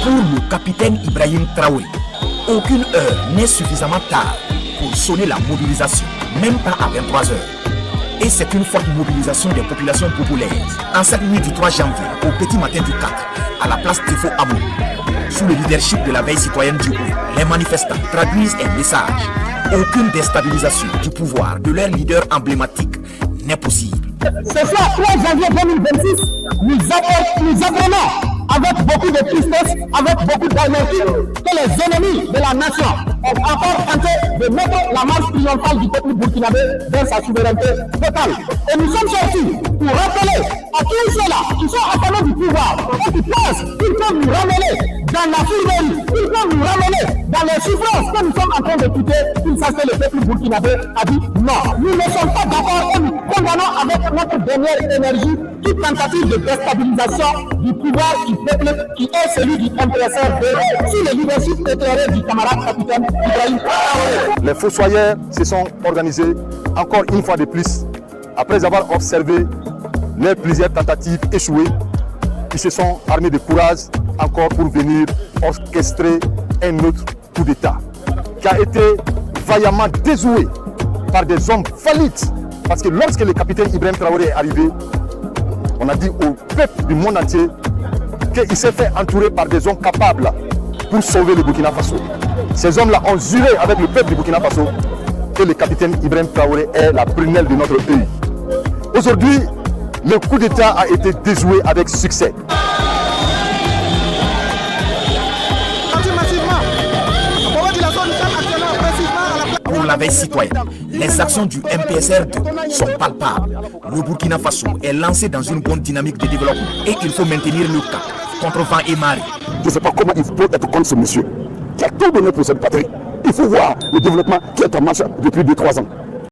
Pour le capitaine Ibrahim Traoré, aucune heure n'est suffisamment tard pour sonner la mobilisation, même pas à 23 heures. Et c'est une forte mobilisation des populations populaires. En cette nuit du 3 janvier, au petit matin du 4, à la place Tifo Abou, sous le leadership de la veille citoyenne du Haut, les manifestants traduisent un message. Aucune déstabilisation du pouvoir de leur leader emblématique n'est possible. Ce soir, 3 janvier 2026, nous apprenons avec beaucoup de tristesse, avec beaucoup d'amertume, que les ennemis de la nation ont encore tenté de mettre la marche triomphale du peuple burkinabé dans sa souveraineté totale. Et nous sommes sortis pour rappeler à tous ceux-là qui sont affamés du pouvoir et qui pensent qu'ils peuvent nous ramener dans la fourberie, qu'ils peuvent nous ramener dans les souffrances que nous sommes en train d'écouter, qu'ils sachent que le peuple burkinabé a dit non. Nous ne sommes pas d'accord et nous condamnons avec notre dernière énergie toute tentative de déstabilisation du pouvoir du peuple qui est celui du MPSR sous le leadership éclairé du camarade capitaine Ibrahim Traoré. Les fossoyeurs se sont organisés encore une fois de plus. Après avoir observé les plusieurs tentatives échouées, ils se sont armés de courage encore pour venir orchestrer un autre coup d'État qui a été vaillamment déjoué par des hommes valides. Parce que lorsque le capitaine Ibrahim Traoré est arrivé, on a dit au peuple du monde entier qu'il s'est fait entourer par des hommes capables pour sauver le Burkina Faso. Ces hommes-là ont juré avec le peuple du Burkina Faso que le capitaine Ibrahim Traoré est la prunelle de notre pays. Aujourd'hui, le coup d'État a été déjoué avec succès. Pour la veille citoyenne, les actions du MPSR2 sont palpables. Le Burkina Faso est lancé dans une bonne dynamique de développement et il faut maintenir le cap contre vent et marée. Je ne sais pas comment il peut être contre ce monsieur qui a tout donné pour cette patrie. Il faut voir le développement qui est en marche depuis 2-3 ans.